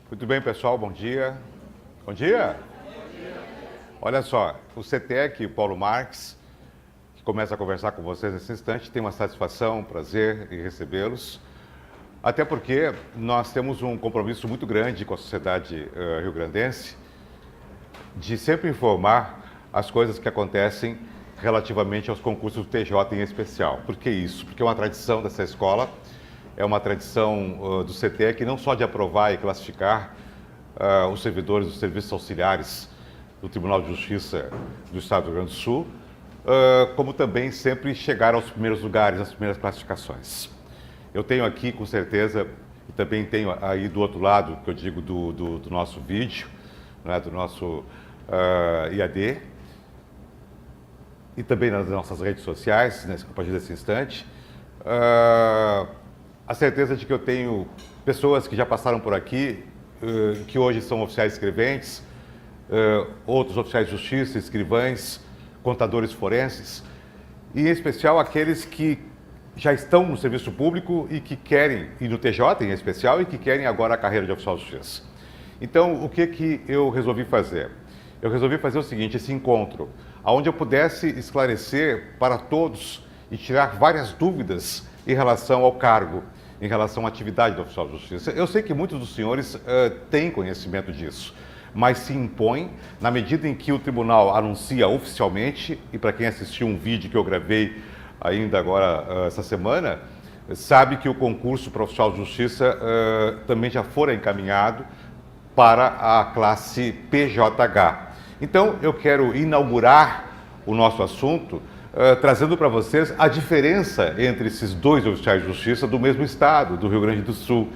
Muito bem, pessoal, bom dia. Bom dia. Olha só, o CETEC, Paulo Marques, que começa a conversar com vocês nesse instante, tem uma satisfação, um prazer em recebê-los, até porque nós temos um compromisso muito grande com a sociedade rio-grandense de sempre informar as coisas que acontecem relativamente aos concursos do TJ em especial. Por que isso? Porque é uma tradição dessa escola, é uma tradição do CETEC não só de aprovar e classificar os servidores dos serviços auxiliares do Tribunal de Justiça do Estado do Rio Grande do Sul, como também sempre chegar aos primeiros lugares, às primeiras classificações. Eu tenho aqui, com certeza, e também tenho aí do outro lado, que eu digo do nosso vídeo, né, do nosso IAD, e também nas nossas redes sociais, né, a partir desse instante, a certeza de que eu tenho pessoas que já passaram por aqui, que hoje são oficiais escreventes, outros oficiais de justiça, escrivães, contadores forenses, e em especial aqueles que já estão no serviço público e que querem, e no TJ em especial, e que querem agora a carreira de oficial de justiça. Então, o que eu resolvi fazer? Eu resolvi fazer o seguinte, esse encontro, onde eu pudesse esclarecer para todos e tirar várias dúvidas em relação ao cargo, em relação à atividade do oficial de justiça. Eu sei que muitos dos senhores têm conhecimento disso, mas se impõe na medida em que o tribunal anuncia oficialmente, e para quem assistiu um vídeo que eu gravei ainda agora essa semana, sabe que o concurso para oficial de justiça também já fora encaminhado para a classe PJH. Então, eu quero inaugurar o nosso assunto trazendo para vocês a diferença entre esses dois oficiais de justiça do mesmo estado, do Rio Grande do Sul,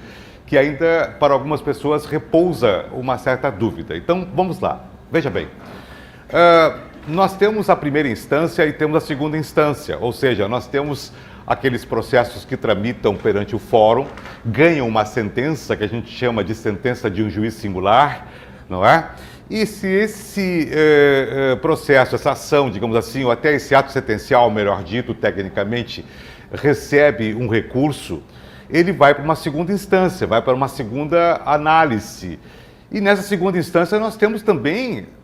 que ainda, para algumas pessoas, repousa uma certa dúvida. Então, vamos lá. Veja bem, nós temos a primeira instância e temos a segunda instância, ou seja, nós temos aqueles processos que tramitam perante o fórum, ganham uma sentença, que a gente chama de sentença de um juiz singular, não é? E se esse processo, essa ação, digamos assim, ou até esse ato sentencial, melhor dito, tecnicamente, recebe um recurso, ele vai para uma segunda instância, vai para uma segunda análise. E nessa segunda instância nós temos também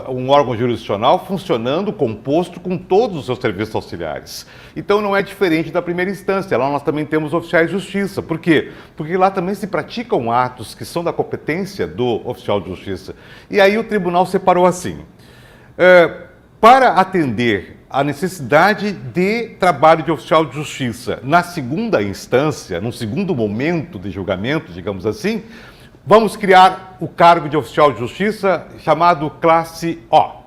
um órgão jurisdicional funcionando, composto com todos os seus serviços auxiliares. Então não é diferente da primeira instância, lá nós também temos oficiais de justiça. Por quê? Porque lá também se praticam atos que são da competência do oficial de justiça. E aí o tribunal separou assim. Para atender a necessidade de trabalho de oficial de justiça na segunda instância, num segundo momento de julgamento, digamos assim, vamos criar o cargo de oficial de justiça chamado classe O.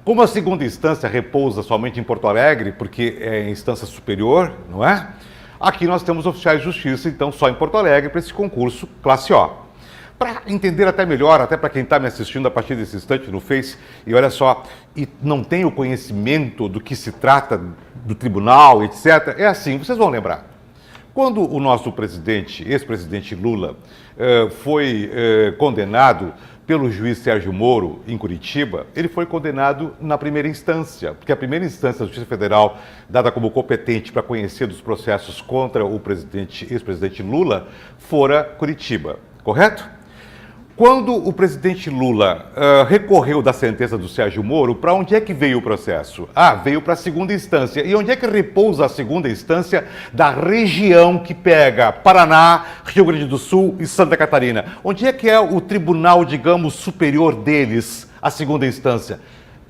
Como a segunda instância repousa somente em Porto Alegre, porque é instância superior, não é? Aqui nós temos oficiais de justiça, então só em Porto Alegre para esse concurso classe O. Para entender até melhor, até para quem está me assistindo a partir desse instante no Face, e olha só, e não tem o conhecimento do que se trata do tribunal, etc., é assim, vocês vão lembrar. Quando o nosso presidente, ex-presidente Lula, foi condenado pelo juiz Sérgio Moro, em Curitiba, ele foi condenado na primeira instância, porque a primeira instância da Justiça Federal, dada como competente para conhecer dos processos contra o ex-presidente Lula, fora Curitiba, correto? Quando o presidente Lula recorreu da sentença do Sérgio Moro, para onde é que veio o processo? Veio para a segunda instância. E onde é que repousa a segunda instância da região que pega Paraná, Rio Grande do Sul e Santa Catarina? Onde é que é o tribunal, digamos, superior deles, a segunda instância?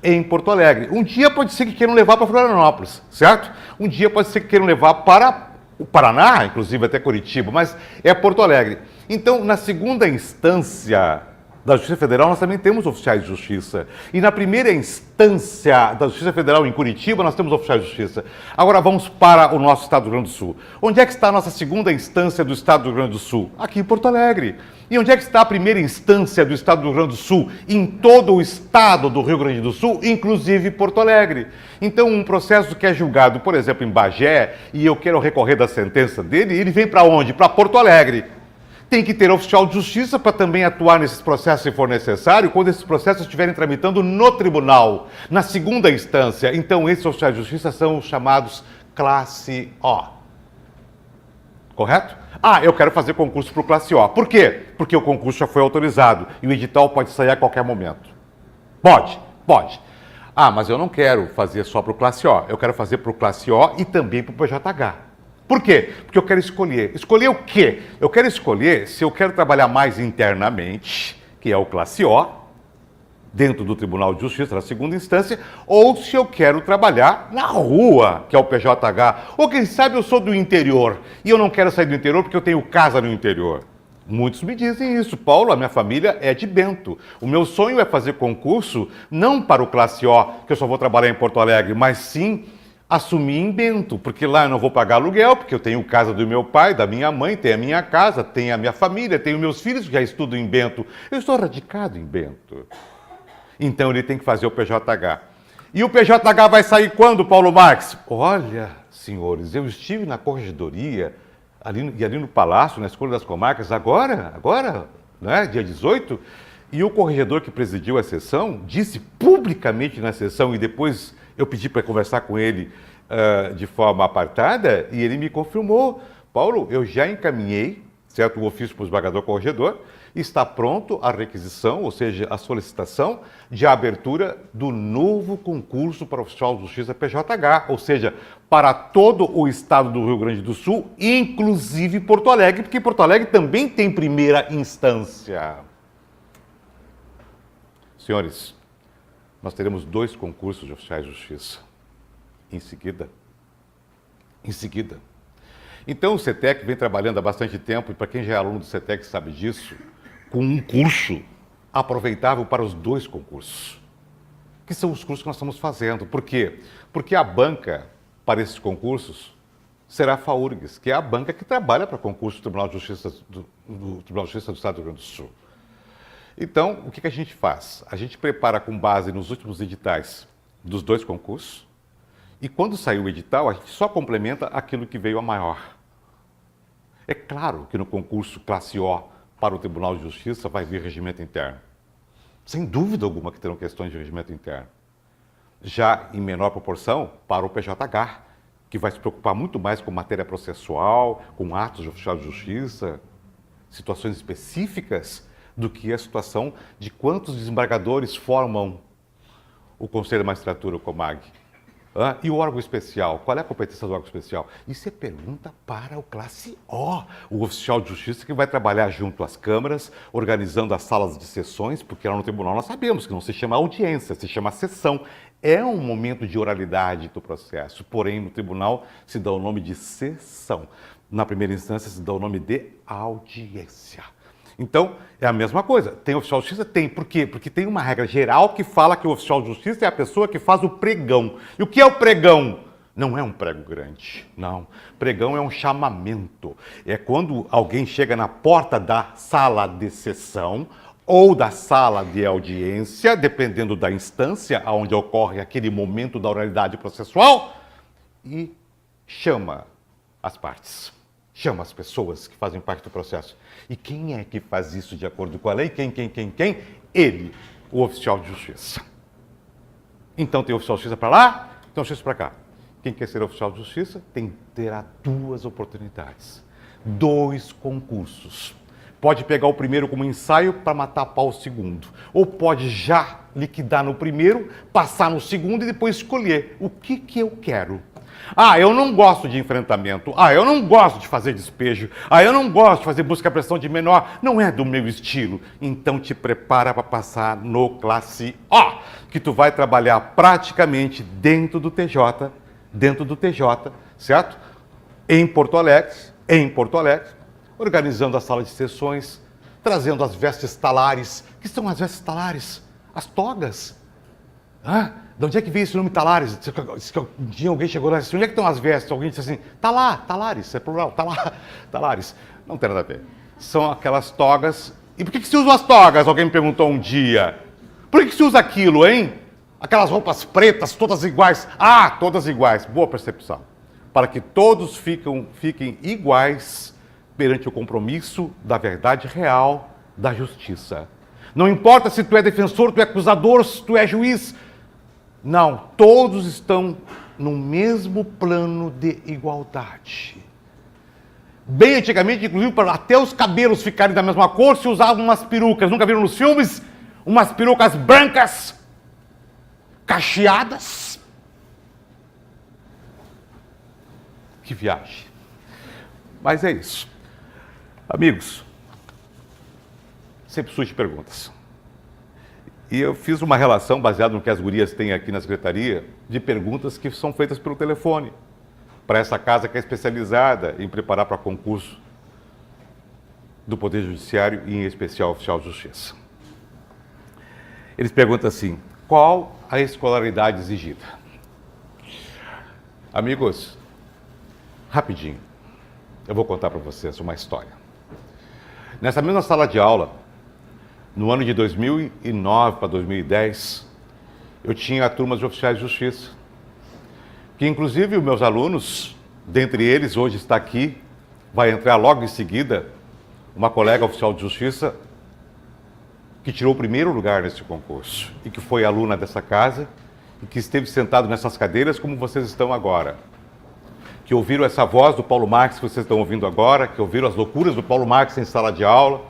Em Porto Alegre. Um dia pode ser que queiram levar para Florianópolis, certo? Um dia pode ser que queiram levar para o Paraná, inclusive até Curitiba, mas é Porto Alegre. Então, na segunda instância da Justiça Federal, nós também temos oficiais de justiça. E na primeira instância da Justiça Federal em Curitiba, nós temos oficiais de justiça. Agora vamos para o nosso Estado do Rio Grande do Sul. Onde é que está a nossa segunda instância do Estado do Rio Grande do Sul? Aqui em Porto Alegre. E onde é que está a primeira instância do Estado do Rio Grande do Sul? Em todo o Estado do Rio Grande do Sul, inclusive Porto Alegre. Então, um processo que é julgado, por exemplo, em Bagé, e eu quero recorrer da sentença dele, ele vem para onde? Para Porto Alegre. Tem que ter oficial de justiça para também atuar nesses processos se for necessário, quando esses processos estiverem tramitando no tribunal, na segunda instância. Então, esses oficiais de justiça são os chamados classe O. Correto? Ah, eu quero fazer concurso para o Classe O. Por quê? Porque o concurso já foi autorizado e o edital pode sair a qualquer momento. Pode, pode. Ah, mas eu não quero fazer só para o Classe O. Eu quero fazer para o Classe O e também para o PJH. Por quê? Porque eu quero escolher. Escolher o quê? Eu quero escolher se eu quero trabalhar mais internamente, que é o Classe O, dentro do Tribunal de Justiça, na segunda instância, ou se eu quero trabalhar na rua, que é o PJH, ou quem sabe eu sou do interior, e eu não quero sair do interior porque eu tenho casa no interior. Muitos me dizem isso. Paulo, a minha família é de Bento. O meu sonho é fazer concurso, não para o Classe O, que eu só vou trabalhar em Porto Alegre, mas sim assumir em Bento, porque lá eu não vou pagar aluguel, porque eu tenho casa do meu pai, da minha mãe, tenho a minha casa, tenho a minha família, tenho meus filhos que já estudam em Bento. Eu estou radicado em Bento. Então ele tem que fazer o PJH. E o PJH vai sair quando, Paulo Marques? Olha, senhores, eu estive na corregedoria, ali no Palácio, na Escola das Comarcas, agora, né, dia 18, e o corregedor que presidiu a sessão disse publicamente na sessão, e depois eu pedi para conversar com ele de forma apartada, e ele me confirmou: Paulo, eu já encaminhei, certo, o ofício para o esmagador corregedor, está pronto a requisição, ou seja, a solicitação de abertura do novo concurso para oficial de justiça PJH, ou seja, para todo o estado do Rio Grande do Sul, inclusive Porto Alegre, porque Porto Alegre também tem primeira instância. Senhores, nós teremos 2 concursos de oficiais de justiça em seguida. Então o CETEC vem trabalhando há bastante tempo, e para quem já é aluno do CETEC sabe disso, com um curso aproveitável para os 2 concursos, que são os cursos que nós estamos fazendo. Por quê? Porque a banca para esses concursos será a FAURGS, que é a banca que trabalha para concurso do Tribunal de Justiça do Tribunal de Justiça do Estado do Rio Grande do Sul. Então, o que a gente faz? A gente prepara com base nos últimos editais dos 2 concursos, e quando sair o edital, a gente só complementa aquilo que veio a maior. É claro que no concurso Classe O para o Tribunal de Justiça vai vir regimento interno. Sem dúvida alguma que terão questões de regimento interno. Já em menor proporção para o PJH, que vai se preocupar muito mais com matéria processual, com atos de oficial de justiça, situações específicas, do que a situação de quantos desembargadores formam o Conselho de Magistratura, o COMAG. E o órgão especial? Qual é a competência do órgão especial? Isso é pergunta para o Classe O, o oficial de justiça que vai trabalhar junto às câmaras, organizando as salas de sessões, porque lá no tribunal nós sabemos que não se chama audiência, se chama sessão. É um momento de oralidade do processo, porém no tribunal se dá o nome de sessão. Na primeira instância se dá o nome de audiência. Então, é a mesma coisa. Tem oficial de justiça? Tem. Por quê? Porque tem uma regra geral que fala que o oficial de justiça é a pessoa que faz o pregão. E o que é o pregão? Não é um prego grande, não. Pregão é um chamamento. É quando alguém chega na porta da sala de sessão ou da sala de audiência, dependendo da instância onde ocorre aquele momento da oralidade processual, e chama as partes. Chama as pessoas que fazem parte do processo. E quem é que faz isso de acordo com a lei? Quem? Ele, o oficial de justiça. Então tem oficial de justiça para lá, tem justiça para cá. Quem quer ser oficial de justiça terá 2 oportunidades. 2 concursos. Pode pegar o primeiro como ensaio para matar a pau o segundo. Ou pode já liquidar no primeiro, passar no segundo e depois escolher o que eu quero. Ah, eu não gosto de enfrentamento. Ah, eu não gosto de fazer despejo. Ah, eu não gosto de fazer busca e pressão de menor. Não é do meu estilo. Então te prepara para passar no Classe O, que tu vai trabalhar praticamente dentro do TJ, certo? Em Porto Alegre, organizando a sala de sessões, trazendo as vestes talares. Que são as vestes talares? As togas. De onde é que veio esse nome talares? Um dia alguém chegou lá e disse: onde é que estão as vestes? Alguém disse assim: tá lá, talares, é plural, tá lá, talares. Não tem nada a ver. São aquelas togas. E por que se usam as togas? Alguém me perguntou um dia. Por que se usa aquilo, hein? Aquelas roupas pretas, todas iguais. Ah, todas iguais. Boa percepção. Para que todos fiquem iguais perante o compromisso da verdade real da justiça. Não importa se tu é defensor, tu é acusador, se tu é juiz. Não, todos estão no mesmo plano de igualdade. Bem antigamente, inclusive, para até os cabelos ficarem da mesma cor, se usavam umas perucas. Nunca viram nos filmes? Umas perucas brancas, cacheadas. Que viagem. Mas é isso. Amigos, sempre surge perguntas. E eu fiz uma relação, baseada no que as gurias têm aqui na secretaria, de perguntas que são feitas pelo telefone, para essa casa que é especializada em preparar para concurso do Poder Judiciário e, em especial, oficial de justiça. Eles perguntam assim: qual a escolaridade exigida? Amigos, rapidinho, eu vou contar para vocês uma história. Nessa mesma sala de aula, no ano de 2009 para 2010, eu tinha a turma de oficiais de justiça, que inclusive os meus alunos, dentre eles, hoje está aqui, vai entrar logo em seguida, uma colega oficial de justiça, que tirou o primeiro lugar nesse concurso, e que foi aluna dessa casa, e que esteve sentado nessas cadeiras como vocês estão agora. Que ouviram essa voz do Paulo Marx que vocês estão ouvindo agora, que ouviram as loucuras do Paulo Marx em sala de aula,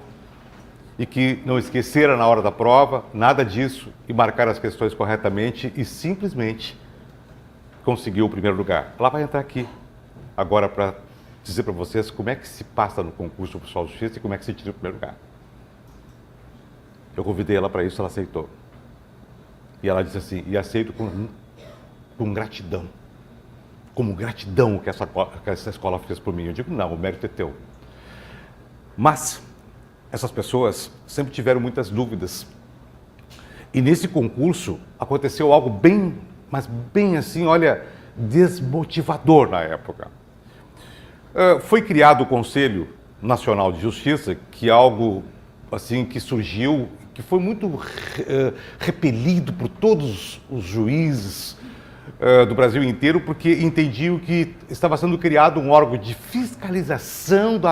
e que não esqueceram na hora da prova, nada disso, e marcaram as questões corretamente e simplesmente conseguiu o primeiro lugar. Ela vai entrar aqui agora para dizer para vocês como é que se passa no concurso oficial de justiça e como é que se tira o primeiro lugar. Eu convidei ela para isso, ela aceitou. E ela disse assim: e aceito com gratidão. Como gratidão que essa escola fez por mim. Eu digo: não, o mérito é teu. Mas essas pessoas sempre tiveram muitas dúvidas. E nesse concurso aconteceu algo bem, mas bem assim, olha, desmotivador na época. Foi criado o Conselho Nacional de Justiça, que é algo assim que surgiu, que foi muito repelido por todos os juízes do Brasil inteiro, porque entendiam que estava sendo criado um órgão de fiscalização da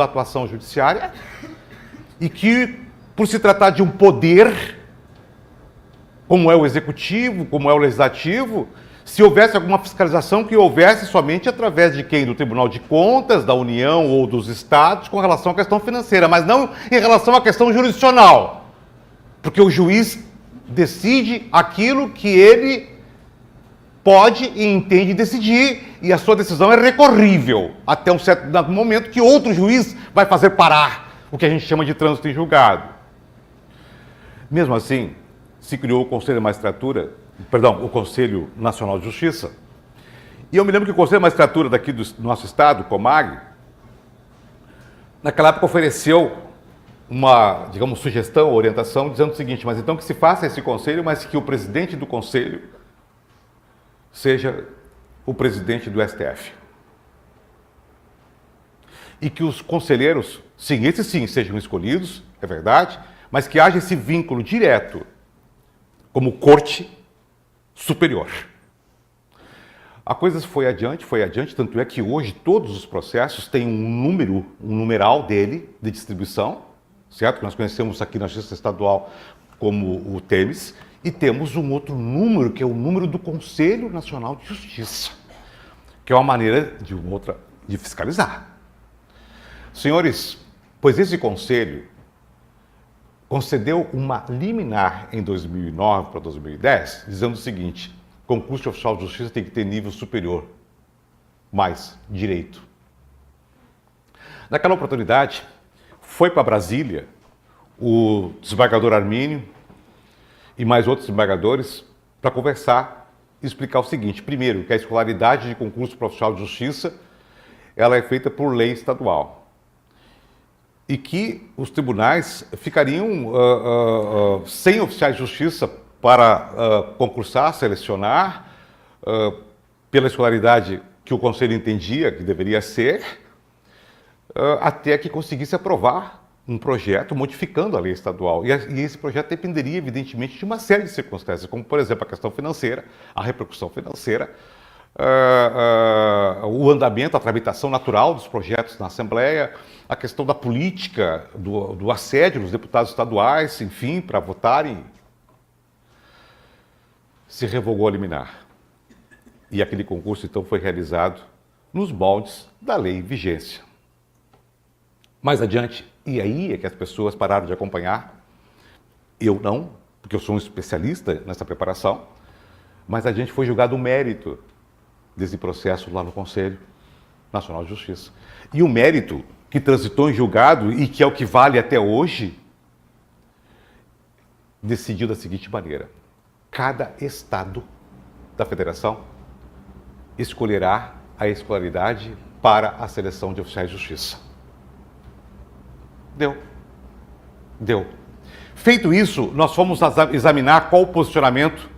atuação judiciária e que, por se tratar de um poder, como é o executivo, como é o legislativo, se houvesse alguma fiscalização, que houvesse somente através de quem? Do Tribunal de Contas, da União ou dos Estados, com relação à questão financeira, mas não em relação à questão jurisdicional. Porque o juiz decide aquilo que ele pode e entende decidir, e a sua decisão é recorrível, até um certo momento que outro juiz vai fazer parar o que a gente chama de trânsito em julgado. Mesmo assim, se criou o Conselho da Magistratura, o Conselho Nacional de Justiça, e eu me lembro que o Conselho da Magistratura daqui do nosso estado, COMAG, naquela época ofereceu uma, digamos, sugestão, orientação, dizendo o seguinte: mas então que se faça esse conselho, mas que o presidente do conselho seja o presidente do STF. E que os conselheiros, sim, esses sim, sejam escolhidos, é verdade, mas que haja esse vínculo direto como corte superior. A coisa foi adiante, tanto é que hoje todos os processos têm um numeral dele, de distribuição, certo? Que nós conhecemos aqui na Justiça Estadual como o TEMES, e temos um outro número, que é o número do Conselho Nacional de Justiça, que é uma maneira de fiscalizar. Senhores, pois esse conselho concedeu uma liminar em 2009 para 2010, dizendo o seguinte: concurso de oficial de justiça tem que ter nível superior, mais direito. Naquela oportunidade, foi para Brasília o desembargador Armínio e mais outros desembargadores para conversar e explicar o seguinte: primeiro, que a escolaridade de concurso para oficial de justiça ela é feita por lei estadual, e que os tribunais ficariam sem oficiais de justiça para concursar, selecionar, pela escolaridade que o Conselho entendia que deveria ser, até que conseguisse aprovar um projeto modificando a lei estadual. E esse projeto dependeria, evidentemente, de uma série de circunstâncias, como, por exemplo, a questão financeira, a repercussão financeira, o andamento, a tramitação natural dos projetos na Assembleia, a questão da política, do assédio dos deputados estaduais, enfim, para votarem. Se revogou a liminar. E aquele concurso, então, foi realizado nos moldes da lei em vigência. Mais adiante, e aí é que as pessoas pararam de acompanhar, eu não, porque eu sou um especialista nessa preparação, mas a gente foi julgado o mérito desse processo lá no Conselho Nacional de Justiça. E o mérito que transitou em julgado e que é o que vale até hoje, decidiu da seguinte maneira: cada estado da federação escolherá a escolaridade para a seleção de oficiais de justiça. Deu. Feito isso, nós fomos examinar qual o posicionamento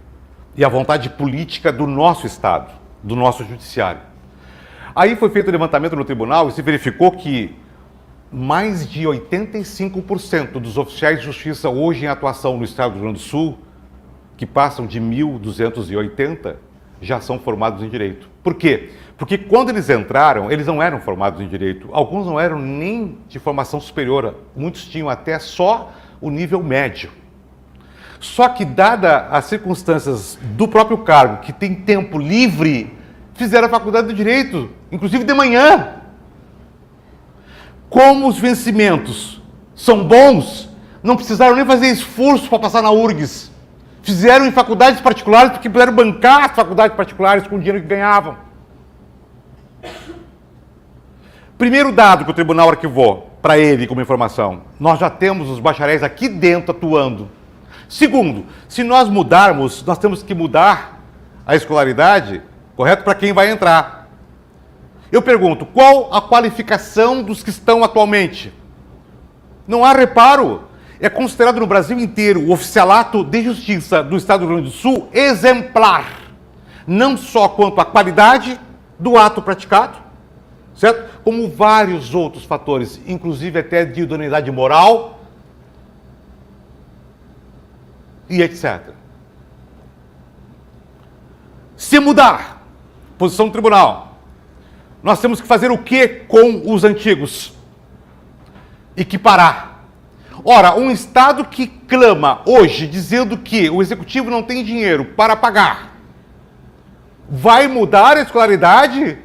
e a vontade política do nosso estado, do nosso judiciário. Aí foi feito o levantamento no tribunal e se verificou que mais de 85% dos oficiais de justiça hoje em atuação no estado do Rio Grande do Sul, que passam de 1.280, já são formados em direito. Por quê? Porque quando eles entraram, eles não eram formados em direito. Alguns não eram nem de formação superior, muitos tinham até só o nível médio. Só que, dada as circunstâncias do próprio cargo, que tem tempo livre, fizeram a faculdade de direito, inclusive de manhã. Como os vencimentos são bons, não precisaram nem fazer esforço para passar na URGS. Fizeram em faculdades particulares porque puderam bancar as faculdades particulares com o dinheiro que ganhavam. Primeiro dado que o tribunal arquivou para ele como informação: nós já temos os bacharéis aqui dentro atuando. Segundo, se nós mudarmos, nós temos que mudar a escolaridade, correto, para quem vai entrar. Eu pergunto, qual a qualificação dos que estão atualmente? Não há reparo. É considerado no Brasil inteiro o oficialato de justiça do Estado do Rio Grande do Sul exemplar. Não só quanto à qualidade do ato praticado, certo? Como vários outros fatores, inclusive até de idoneidade moral e etc. Se mudar posição do tribunal, nós temos que fazer o que com os antigos? Equiparar. Ora, um Estado que clama hoje, dizendo que o Executivo não tem dinheiro para pagar, vai mudar a escolaridade?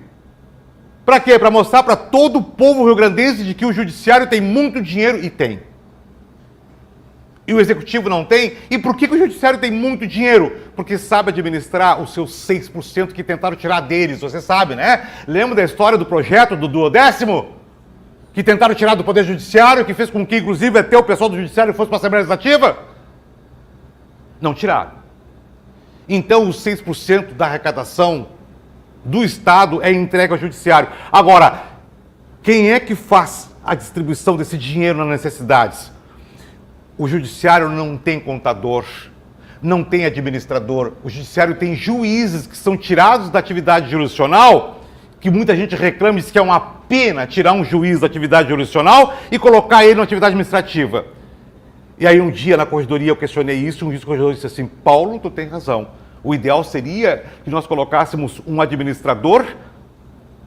Para quê? Para mostrar para todo o povo rio-grandense de que o Judiciário tem muito dinheiro, e tem. E o Executivo não tem? E por que o Judiciário tem muito dinheiro? Porque sabe administrar os seus 6% que tentaram tirar deles, você sabe, né? Lembra da história do projeto do 12º? Que tentaram tirar do Poder Judiciário, que fez com que, inclusive, até o pessoal do Judiciário fosse para a Assembleia Legislativa? Não tiraram. Então, os 6% da arrecadação do Estado é entregue ao Judiciário. Agora, quem é que faz a distribuição desse dinheiro nas necessidades? O Judiciário não tem contador, não tem administrador. O Judiciário tem juízes que são tirados da atividade jurisdicional, que muita gente reclama, diz que é uma pena tirar um juiz da atividade jurisdicional e colocar ele na atividade administrativa. E aí um dia na corredoria eu questionei isso, um juiz do corredor disse assim: Paulo, tu tem razão. O ideal seria que nós colocássemos um administrador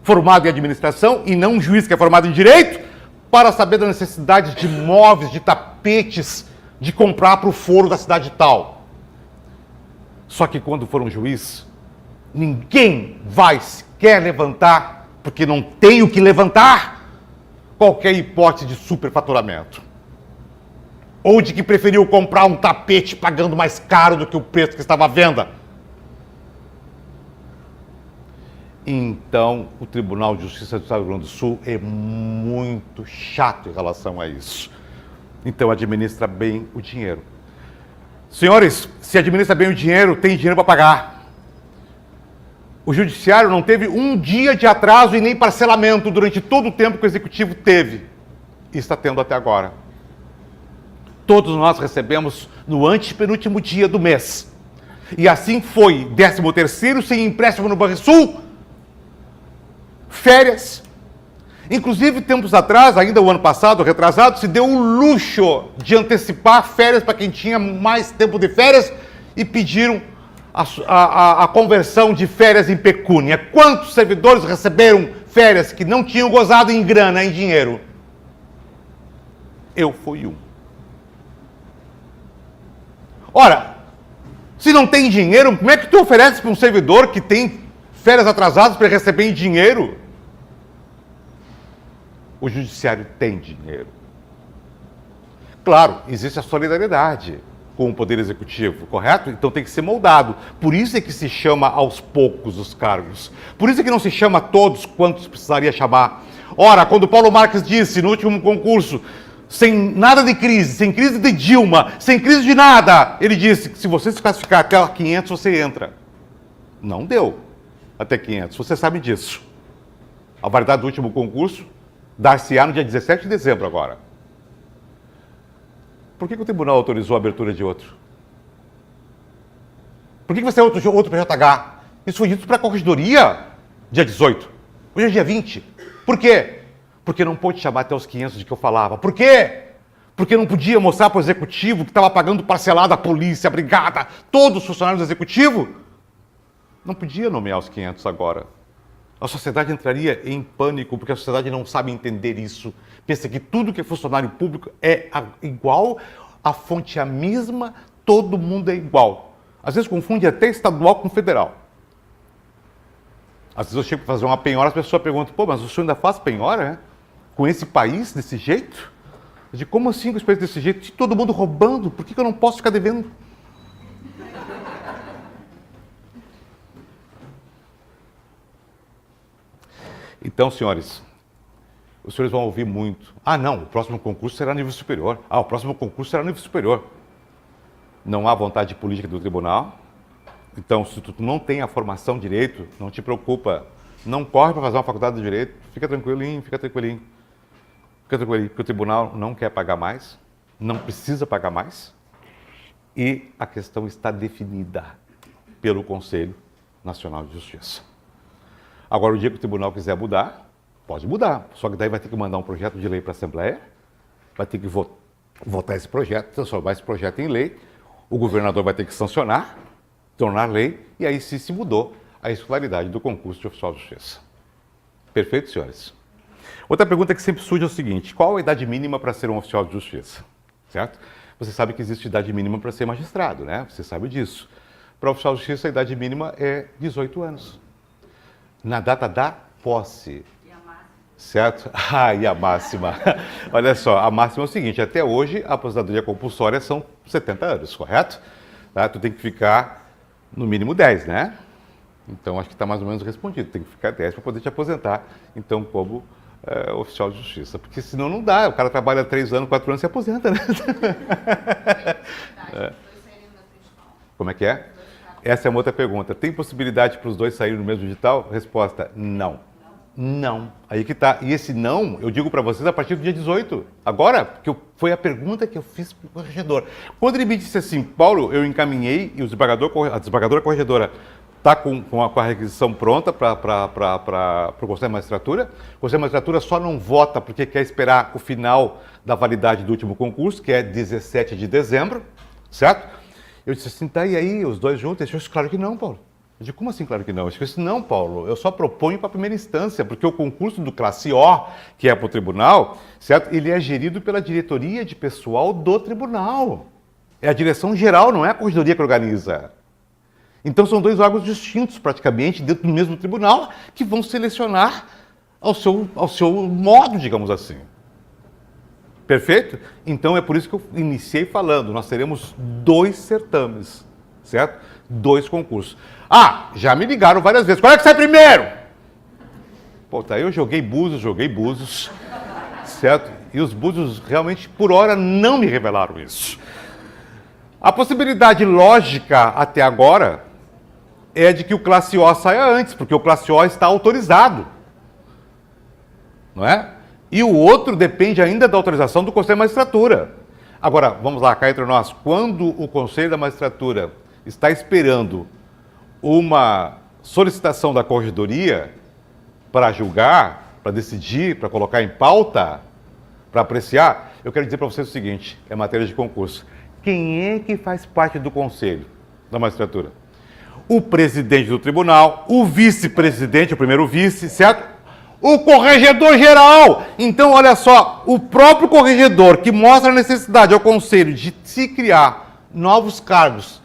formado em administração e não um juiz que é formado em direito, para saber da necessidade de móveis, de tapetes, de comprar para o foro da cidade tal. Só que quando for um juiz, ninguém vai sequer levantar, porque não tem o que levantar, qualquer hipótese de superfaturamento. Ou de que preferiu comprar um tapete pagando mais caro do que o preço que estava à venda. Então, o Tribunal de Justiça do Estado do Rio Grande do Sul é muito chato em relação a isso. Então, administra bem o dinheiro. Senhores, se administra bem o dinheiro, tem dinheiro para pagar. O Judiciário não teve um dia de atraso e nem parcelamento durante todo o tempo que o Executivo teve. E está tendo até agora. Todos nós recebemos no antepenúltimo dia do mês. E assim foi, 13º, sem empréstimo no Banrisul, férias. Inclusive, tempos atrás, ainda o ano passado, retrasado, se deu o luxo de antecipar férias para quem tinha mais tempo de férias e pediram a conversão de férias em pecúnia. Quantos servidores receberam férias que não tinham gozado em grana, em dinheiro? Eu fui um. Ora, se não tem dinheiro, como é que tu oferece para um servidor que tem férias atrasadas para receber em dinheiro? O judiciário tem dinheiro. Claro, existe a solidariedade com o Poder Executivo, correto? Então tem que ser moldado. Por isso é que se chama aos poucos os cargos. Por isso é que não se chama todos quantos precisaria chamar. Ora, quando Paulo Marques disse no último concurso, sem nada de crise, sem crise de Dilma, sem crise de nada, ele disse que se você se classificar até 500, você entra. Não deu até 500, você sabe disso. A validade do último concurso dar-se-á no dia 17 de dezembro agora. Por que o tribunal autorizou a abertura de outro? Por que você é outro PJH? Isso foi dito para a Corregedoria, dia 18. Hoje é dia 20. Por quê? Porque não pôde chamar até os 500 de que eu falava. Por quê? Porque não podia mostrar para o Executivo que estava pagando parcelado a polícia, a brigada, todos os funcionários do Executivo. Não podia nomear os 500 agora. A sociedade entraria em pânico, porque a sociedade não sabe entender isso. Pensa que tudo que é funcionário público é igual, a fonte é a mesma, todo mundo é igual. Às vezes confunde até estadual com federal. Às vezes eu chego para fazer uma penhora, as pessoas perguntam, pô, mas o senhor ainda faz penhora, né? Com esse país, desse jeito? Eu digo, como assim com esse país desse jeito? Se todo mundo roubando, por que eu não posso ficar devendo? Então, senhores, os senhores vão ouvir muito. Ah, não, o próximo concurso será nível superior. Ah, o próximo concurso será nível superior. Não há vontade política do tribunal. Então, se tu não tem a formação de direito, não te preocupa. Não corre para fazer uma faculdade de direito. Fica tranquilinho, fica tranquilinho. Fica tranquilinho, porque o tribunal não quer pagar mais, não precisa pagar mais. E a questão está definida pelo Conselho Nacional de Justiça. Agora, o dia que o tribunal quiser mudar, pode mudar. Só que daí vai ter que mandar um projeto de lei para a Assembleia, vai ter que votar esse projeto, transformar esse projeto em lei, o governador vai ter que sancionar, tornar lei, e aí se mudou a escolaridade do concurso de oficial de justiça. Perfeito, senhores? Outra pergunta que sempre surge é o seguinte, qual a idade mínima para ser um oficial de justiça? Certo? Você sabe que existe idade mínima para ser magistrado, né? Você sabe disso. Para oficial de justiça, a idade mínima é 18 anos. Na data da posse. E a máxima? Certo? Ah, e a máxima? Olha só, a máxima é o seguinte, até hoje a aposentadoria compulsória são 70 anos, correto? Tá? Tu tem que ficar no mínimo 10, né? Então acho que está mais ou menos respondido, tem que ficar 10 para poder te aposentar, então como oficial de justiça. Porque senão não dá, o cara trabalha 3 anos, 4 anos e se aposenta, né? Como é que é? Essa é uma outra pergunta. Tem possibilidade para os dois saírem no mesmo edital? Resposta, não. Não. Aí que tá. E esse não, eu digo para vocês a partir do dia 18. Agora, porque foi a pergunta que eu fiz para o corregedor. Quando ele me disse assim, Paulo, eu encaminhei e a desembargadora corregedora está com a requisição pronta para o Conselho de Magistratura. O Conselho de Magistratura só não vota porque quer esperar o final da validade do último concurso, que é 17 de dezembro, certo? Eu disse assim, tá, e aí, os dois juntos? Ele disse, claro que não, Paulo. Eu disse, como assim, claro que não? Eu disse, não, Paulo, eu só proponho para a primeira instância, porque o concurso do classe O, que é para o tribunal, certo? Ele é gerido pela diretoria de pessoal do tribunal. É a direção geral, não é a corregedoria que organiza. Então são dois órgãos distintos, praticamente, dentro do mesmo tribunal, que vão selecionar ao seu modo, digamos assim. Perfeito? Então é por isso que eu iniciei falando, nós teremos 2 certames, certo? 2 concursos. Ah, já me ligaram várias vezes, qual é que sai primeiro? Pô, tá, eu joguei Búzios, certo? E os Búzios realmente, por hora, não me revelaram isso. A possibilidade lógica até agora é de que o classe O saia antes, porque o classe O está autorizado, não é? E o outro depende ainda da autorização do Conselho da Magistratura. Agora, vamos lá, cá entre nós. Quando o Conselho da Magistratura está esperando uma solicitação da Corregedoria para julgar, para decidir, para colocar em pauta, para apreciar, eu quero dizer para vocês o seguinte, é matéria de concurso. Quem é que faz parte do Conselho da Magistratura? O presidente do tribunal, o vice-presidente, o primeiro vice, certo? O corregedor geral. Então, olha só, o próprio corregedor que mostra a necessidade ao Conselho de se criar novos cargos,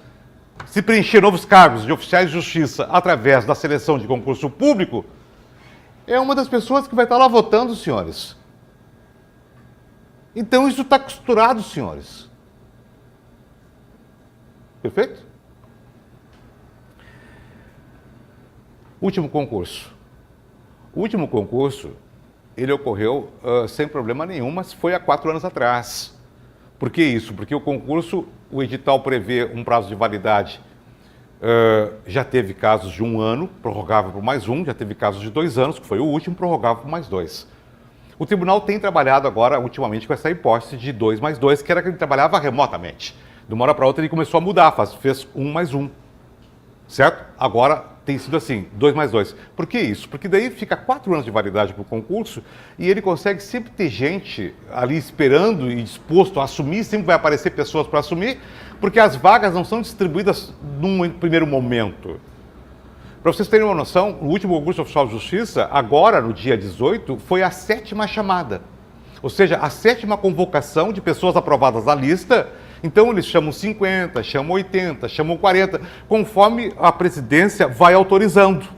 se preencher novos cargos de oficiais de justiça através da seleção de concurso público, é uma das pessoas que vai estar lá votando, senhores. Então isso está costurado, senhores. Perfeito? Último concurso. O último concurso, ele ocorreu sem problema nenhum, mas foi há 4 anos atrás. Por que isso? Porque o concurso, o edital prevê um prazo de validade. Já teve casos de 1 ano, prorrogável por mais 1, já teve casos de 2 anos, que foi o último, prorrogável por mais 2. O tribunal tem trabalhado agora, ultimamente, com essa hipótese de 2 mais 2, que era que ele trabalhava remotamente. De uma hora para outra ele começou a mudar, fez 1 mais 1, certo? Agora tem sido assim, 2 mais 2. Por que isso? Porque daí fica 4 anos de validade para o concurso e ele consegue sempre ter gente ali esperando e disposto a assumir, sempre vai aparecer pessoas para assumir, porque as vagas não são distribuídas num primeiro momento. Para vocês terem uma noção, o último concurso oficial de justiça, agora no dia 18, foi a 7ª chamada. Ou seja, a 7ª convocação de pessoas aprovadas na lista. Então eles chamam 50, chamam 80, chamam 40, conforme a presidência vai autorizando.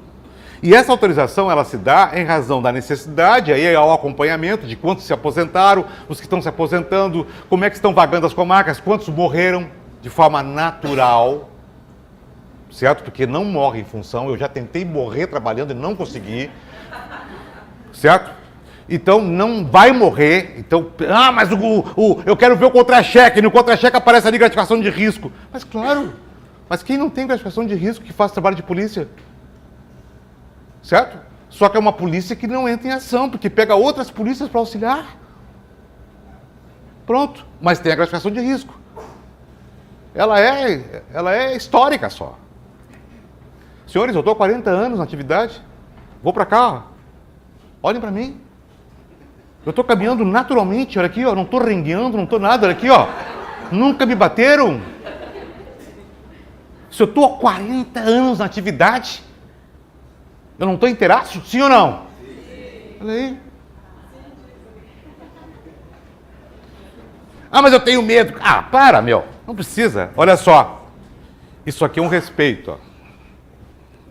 E essa autorização ela se dá em razão da necessidade, aí ao acompanhamento de quantos se aposentaram, os que estão se aposentando, como é que estão vagando as comarcas, quantos morreram de forma natural, certo? Porque não morre em função, eu já tentei morrer trabalhando e não consegui, certo? Então não vai morrer. Então, mas eu quero ver o contra-cheque. No contra-cheque aparece ali gratificação de risco. Mas claro, mas quem não tem gratificação de risco que faz trabalho de polícia? Certo? Só que é uma polícia que não entra em ação, porque pega outras polícias para auxiliar. Pronto, mas tem a gratificação de risco. Ela é histórica só. Senhores, eu estou há 40 anos na atividade. Vou para cá, ó. Olhem para mim. Eu estou caminhando naturalmente, olha aqui, ó, não estou rengueando, não estou nada, olha aqui, ó. Nunca me bateram. Se eu estou há 40 anos na atividade, eu não estou inteiraço? Sim ou não? Sim. Olha aí. Mas eu tenho medo. Para, meu. Não precisa. Olha só. Isso aqui é um respeito, ó.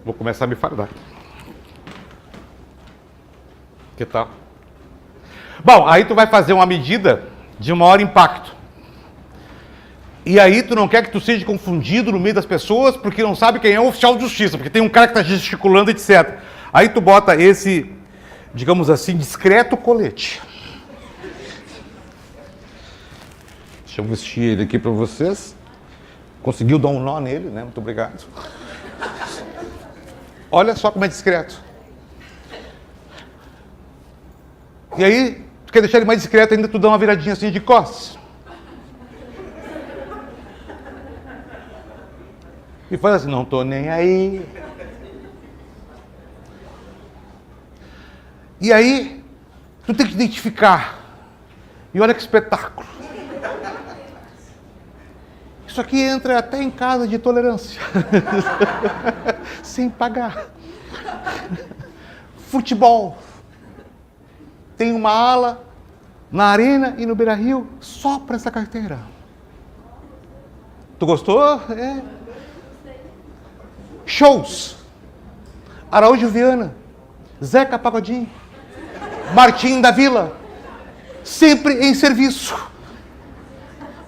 Vou começar a me fardar. Que tal? Bom, aí tu vai fazer uma medida de maior impacto. E aí tu não quer que tu seja confundido no meio das pessoas porque não sabe quem é o oficial de justiça, porque tem um cara que está gesticulando, etc. Aí tu bota esse, digamos assim, discreto colete. Deixa eu vestir ele aqui para vocês. Conseguiu dar um nó nele, né? Muito obrigado. Olha só como é discreto. E aí, tu quer deixar ele mais discreto ainda, tu dá uma viradinha assim de costas. E faz assim, não tô nem aí. E aí, tu tem que identificar. E olha que espetáculo. Isso aqui entra até em casa de tolerância. Sem pagar. Futebol. Tem uma ala na Arena e no Beira-Rio só para essa carteira. Tu gostou? É. Shows. Araújo Viana, Zeca Pagodinho, Martim da Vila, sempre em serviço.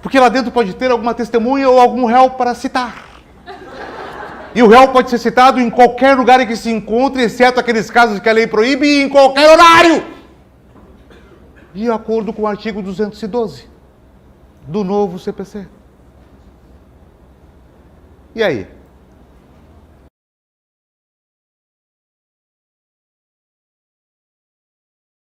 Porque lá dentro pode ter alguma testemunha ou algum réu para citar. E o réu pode ser citado em qualquer lugar em que se encontre, exceto aqueles casos que a lei proíbe, e em qualquer horário. De acordo com o artigo 212 do novo CPC. E aí?